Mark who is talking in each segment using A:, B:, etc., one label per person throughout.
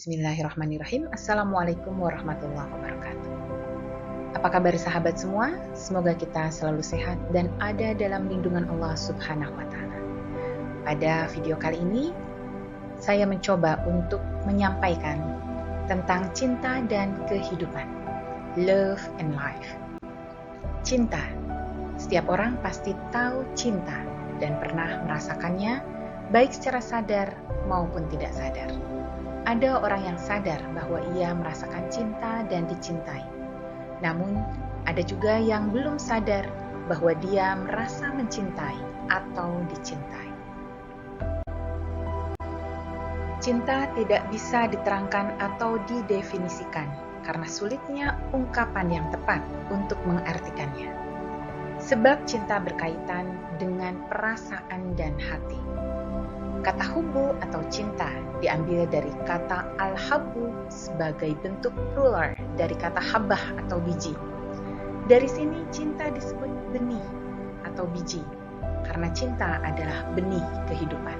A: Bismillahirrahmanirrahim. Assalamualaikum warahmatullahi wabarakatuh. Apa kabar sahabat semua? Semoga kita selalu sehat dan ada dalam lindungan Allah Subhanahu wa Ta'ala. Pada video kali ini, saya mencoba untuk menyampaikan tentang cinta dan kehidupan. Love and life. Cinta. Setiap orang pasti tahu cinta dan pernah merasakannya, baik secara sadar maupun tidak sadar. Ada orang yang sadar bahwa ia merasakan cinta dan dicintai. Namun, ada juga yang belum sadar bahwa dia merasa mencintai atau dicintai. Cinta tidak bisa diterangkan atau didefinisikan karena sulitnya ungkapan yang tepat untuk mengartikannya. Sebab cinta berkaitan dengan perasaan dan hati. Kata hubbu atau cinta diambil dari kata al-habbu sebagai bentuk plural dari kata habbah atau biji. Dari sini cinta disebut benih atau biji, karena cinta adalah benih kehidupan.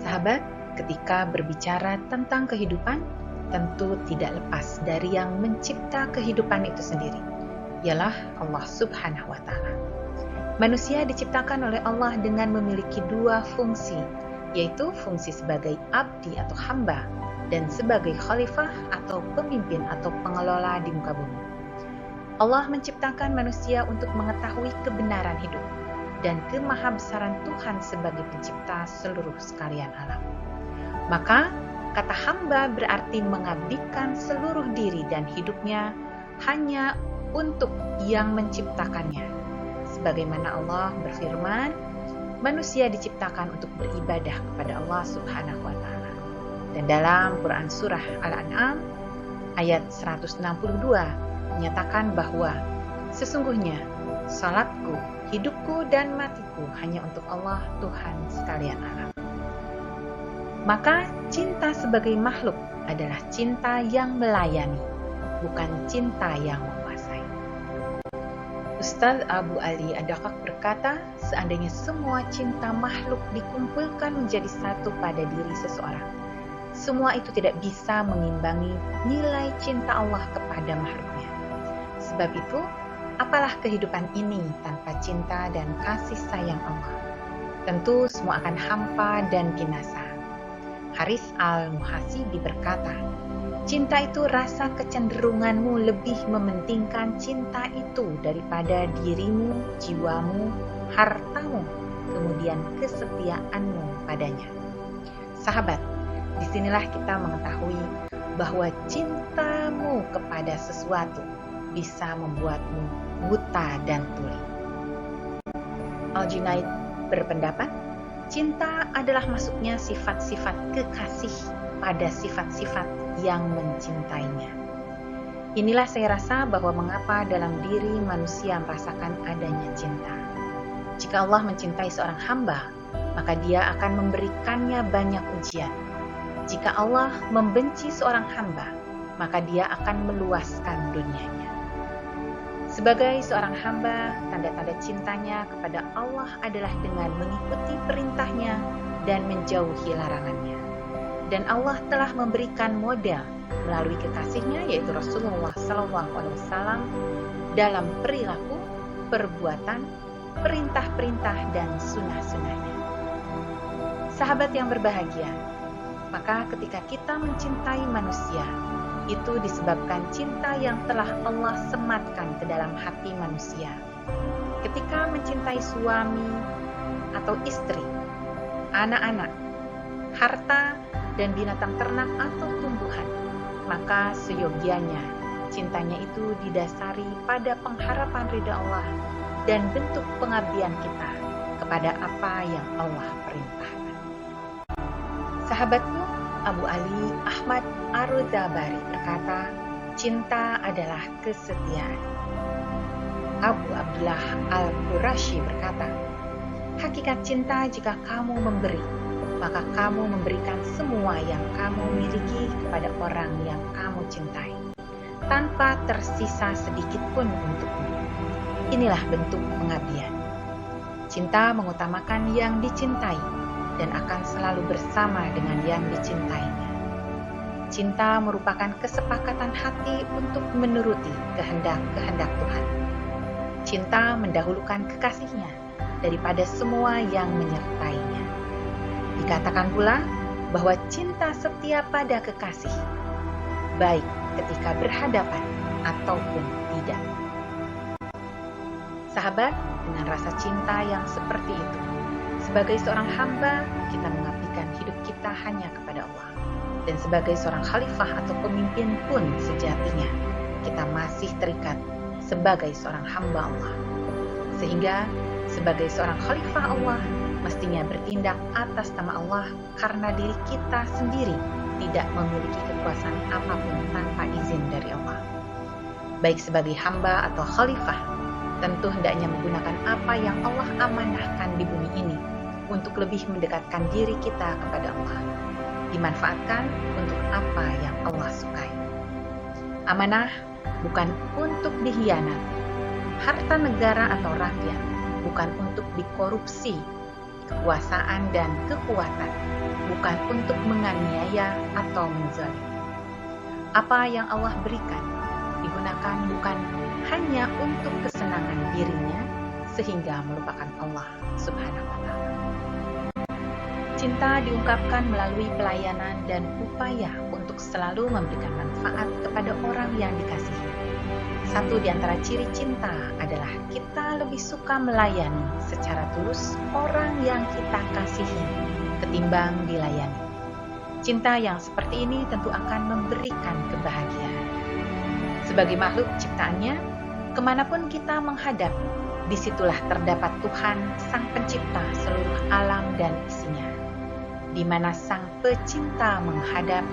A: Sahabat, ketika berbicara tentang kehidupan, tentu tidak lepas dari yang mencipta kehidupan itu sendiri, ialah Allah Subhanahu wa Ta'ala. Manusia diciptakan oleh Allah dengan memiliki dua fungsi, yaitu fungsi sebagai abdi atau hamba dan sebagai khalifah atau pemimpin atau pengelola di muka bumi. Allah menciptakan manusia untuk mengetahui kebenaran hidup dan kemahabesaran Tuhan sebagai pencipta seluruh sekalian alam. Maka, kata hamba berarti mengabdikan seluruh diri dan hidupnya hanya untuk yang menciptakannya. Sebagaimana Allah berfirman, manusia diciptakan untuk beribadah kepada Allah Subhanahu wa Ta'ala. Dan dalam Quran Surah Al-An'am ayat 162 menyatakan bahwa sesungguhnya salatku, hidupku dan matiku hanya untuk Allah Tuhan sekalian alam. Maka cinta sebagai makhluk adalah cinta yang melayani, bukan cinta yang menguasai. Ustaz Abu Ali Ad-Daqqaq berkata, seandainya semua cinta makhluk dikumpulkan menjadi satu pada diri seseorang, semua itu tidak bisa mengimbangi nilai cinta Allah kepada makhluknya. Sebab itu, apalah kehidupan ini tanpa cinta dan kasih sayang Allah? Tentu semua akan hampa dan binasa. Haris Al-Muhasibi berkata, cinta itu rasa kecenderunganmu lebih mementingkan cinta itu daripada dirimu, jiwamu, hartamu, kemudian kesetiaanmu padanya. Sahabat, disinilah kita mengetahui bahwa cintamu kepada sesuatu bisa membuatmu buta dan tuli. Al-Junaid berpendapat, cinta adalah masuknya sifat-sifat kekasih pada sifat-sifat yang mencintainya. Inilah saya rasa bahwa mengapa dalam diri manusia merasakan adanya cinta. Jika Allah mencintai seorang hamba, maka dia akan memberikannya banyak ujian. Jika Allah membenci seorang hamba, maka dia akan meluaskan dunianya. Sebagai seorang hamba, tanda-tanda cintanya kepada Allah adalah dengan mengikuti perintahnya dan menjauhi larangannya. Dan Allah telah memberikan model melalui kekasihnya yaitu Rasulullah SAW dalam perilaku, perbuatan, perintah-perintah dan sunnah-sunnahnya. Sahabat yang berbahagia, maka ketika kita mencintai manusia, itu disebabkan cinta yang telah Allah sematkan ke dalam hati manusia. Ketika mencintai suami atau istri, anak-anak, harta, dan binatang ternak atau tumbuhan, maka seyogianya cintanya itu didasari pada pengharapan ridha Allah dan bentuk pengabdian kita kepada apa yang Allah perintahkan. Sahabatku, Abu Ali Ahmad Ar-Razabari berkata, cinta adalah kesetiaan. Abu Abdullah Al-Qurashi berkata, hakikat cinta jika kamu memberi, maka kamu memberikan semua yang kamu miliki kepada orang yang kamu cintai, tanpa tersisa sedikit pun untukmu. Inilah bentuk pengabdian. Cinta mengutamakan yang dicintai dan akan selalu bersama dengan yang dicintainya. Cinta merupakan kesepakatan hati untuk menuruti kehendak-kehendak Tuhan. Cinta mendahulukan kekasihnya daripada semua yang menyertainya. Dikatakan pula bahwa cinta setia pada kekasih, baik ketika berhadapan ataupun tidak. Sahabat, dengan rasa cinta yang seperti itu, sebagai seorang hamba, kita mengabdikan hidup kita hanya kepada Allah. Dan sebagai seorang khalifah atau pemimpin pun sejatinya, kita masih terikat sebagai seorang hamba Allah. Sehingga sebagai seorang khalifah Allah, mestinya bertindak atas nama Allah karena diri kita sendiri tidak memiliki kekuasaan apapun tanpa izin dari Allah. Baik sebagai hamba atau khalifah, tentu hendaknya menggunakan apa yang Allah amanahkan di bumi ini untuk lebih mendekatkan diri kita kepada Allah. Dimanfaatkan untuk apa yang Allah sukai. Amanah bukan untuk dihianati. Harta negara atau rakyat bukan untuk dikorupsi. Kekuasaan dan kekuatan bukan untuk menganiaya atau menzalimi. Apa yang Allah berikan digunakan bukan hanya untuk kesenangan dirinya sehingga melupakan Allah Subhanahu wa Ta'ala. Cinta diungkapkan melalui pelayanan dan upaya untuk selalu memberikan manfaat kepada orang yang dikasihi. Satu di antara ciri cinta adalah kita lebih suka melayani secara tulus orang yang kita kasihi ketimbang dilayani. Cinta yang seperti ini tentu akan memberikan kebahagiaan. Sebagai makhluk ciptaannya, kemanapun kita menghadap, disitulah terdapat Tuhan, Sang Pencipta seluruh alam dan isinya. Di mana sang pecinta menghadap,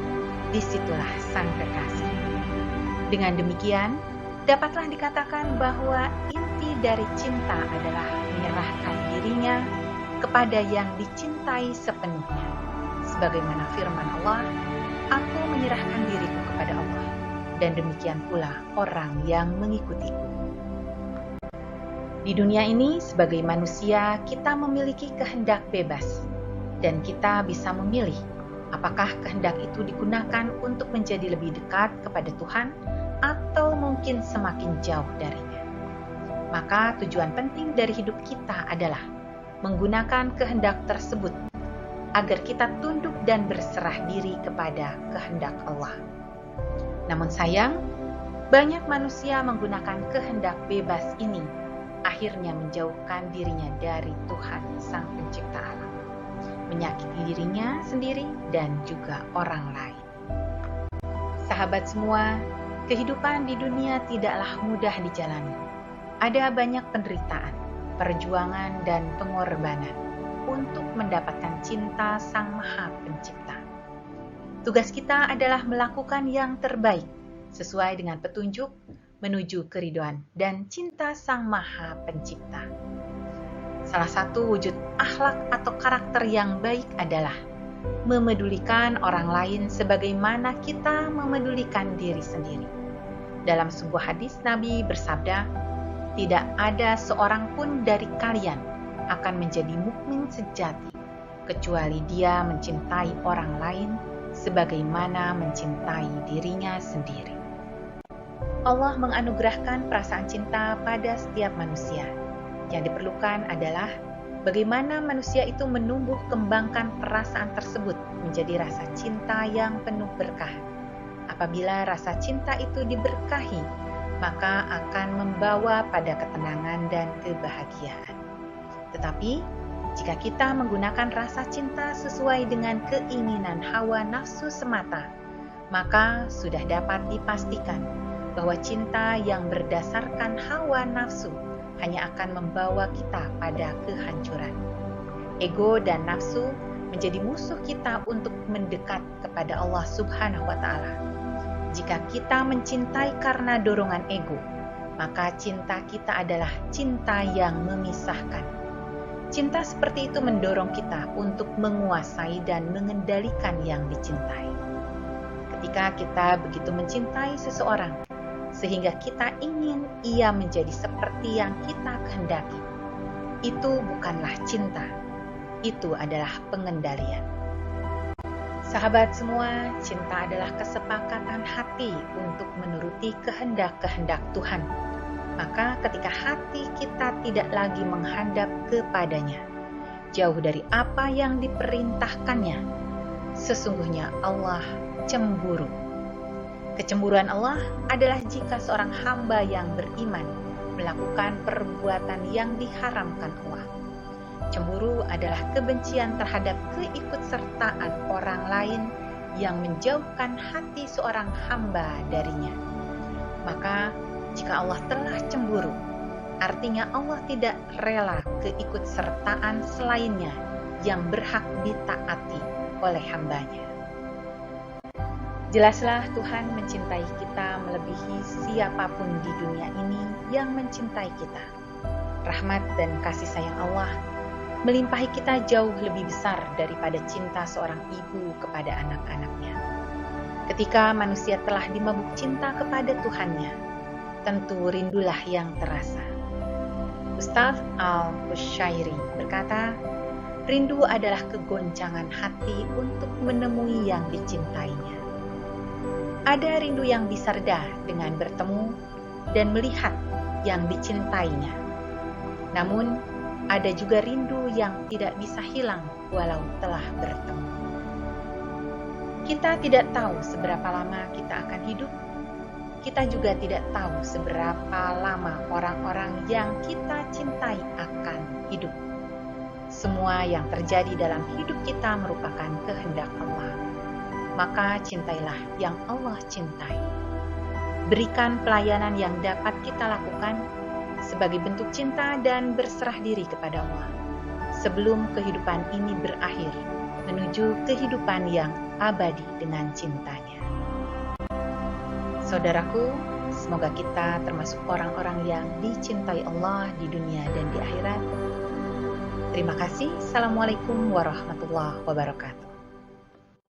A: disitulah sang kekasih. Dengan demikian, dapatlah dikatakan bahwa inti dari cinta adalah menyerahkan dirinya kepada yang dicintai sepenuhnya. Sebagaimana firman Allah, "Aku menyerahkan diriku kepada Allah, dan demikian pula orang yang mengikutiku." Di dunia ini, sebagai manusia, kita memiliki kehendak bebas. Dan kita bisa memilih apakah kehendak itu digunakan untuk menjadi lebih dekat kepada Tuhan atau mungkin semakin jauh darinya. Maka tujuan penting dari hidup kita adalah menggunakan kehendak tersebut agar kita tunduk dan berserah diri kepada kehendak Allah. Namun sayang, banyak manusia menggunakan kehendak bebas ini akhirnya menjauhkan dirinya dari Tuhan Sang Pencipta alam, menyakiti dirinya sendiri dan juga orang lain. Sahabat semua, kehidupan di dunia tidaklah mudah dijalani. Ada banyak penderitaan, perjuangan, dan pengorbanan untuk mendapatkan cinta Sang Maha Pencipta. Tugas kita adalah melakukan yang terbaik sesuai dengan petunjuk menuju keridhaan dan cinta Sang Maha Pencipta. Salah satu wujud akhlak atau karakter yang baik adalah memedulikan orang lain sebagaimana kita memedulikan diri sendiri. Dalam sebuah hadis Nabi bersabda, "Tidak ada seorang pun dari kalian akan menjadi mukmin sejati kecuali dia mencintai orang lain sebagaimana mencintai dirinya sendiri." Allah menganugerahkan perasaan cinta pada setiap manusia. Yang diperlukan adalah bagaimana manusia itu menumbuh kembangkan perasaan tersebut menjadi rasa cinta yang penuh berkah. Apabila rasa cinta itu diberkahi, maka akan membawa pada ketenangan dan kebahagiaan. Tetapi, jika kita menggunakan rasa cinta sesuai dengan keinginan hawa nafsu semata, maka sudah dapat dipastikan bahwa cinta yang berdasarkan hawa nafsu hanya akan membawa kita pada kehancuran. Ego dan nafsu menjadi musuh kita untuk mendekat kepada Allah Subhanahu wa Ta'ala. Jika kita mencintai karena dorongan ego, maka cinta kita adalah cinta yang memisahkan. Cinta seperti itu mendorong kita untuk menguasai dan mengendalikan yang dicintai. Ketika kita begitu mencintai seseorang, sehingga kita ingin ia menjadi seperti yang kita kehendaki, itu bukanlah cinta, itu adalah pengendalian. Sahabat semua, cinta adalah kesepakatan hati untuk menuruti kehendak-kehendak Tuhan. Maka ketika hati kita tidak lagi menghadap kepadanya, jauh dari apa yang diperintahkannya, sesungguhnya Allah cemburu. Kecemburuan Allah adalah jika seorang hamba yang beriman melakukan perbuatan yang diharamkan Allah. Cemburu adalah kebencian terhadap keikutsertaan orang lain yang menjauhkan hati seorang hamba darinya. Maka, jika Allah telah cemburu, artinya Allah tidak rela keikutsertaan selainnya yang berhak ditaati oleh hambanya. Jelaslah Tuhan mencintai kita melebihi siapapun di dunia ini yang mencintai kita. Rahmat dan kasih sayang Allah melimpahi kita jauh lebih besar daripada cinta seorang ibu kepada anak-anaknya. Ketika manusia telah dimabuk cinta kepada Tuhannya, tentu rindulah yang terasa. Ustaz Al-Bushairi berkata, rindu adalah kegoncangan hati untuk menemui yang dicintainya. Ada rindu yang bisa reda dengan bertemu dan melihat yang dicintainya. Namun, ada juga rindu yang tidak bisa hilang walau telah bertemu. Kita tidak tahu seberapa lama kita akan hidup. Kita juga tidak tahu seberapa lama orang-orang yang kita cintai akan hidup. Semua yang terjadi dalam hidup kita merupakan kehendak Allah. Maka cintailah yang Allah cintai. Berikan pelayanan yang dapat kita lakukan sebagai bentuk cinta dan berserah diri kepada Allah sebelum kehidupan ini berakhir menuju kehidupan yang abadi dengan cintanya. Saudaraku, semoga kita termasuk orang-orang yang dicintai Allah di dunia dan di akhirat. Terima kasih. Assalamualaikum warahmatullahi wabarakatuh.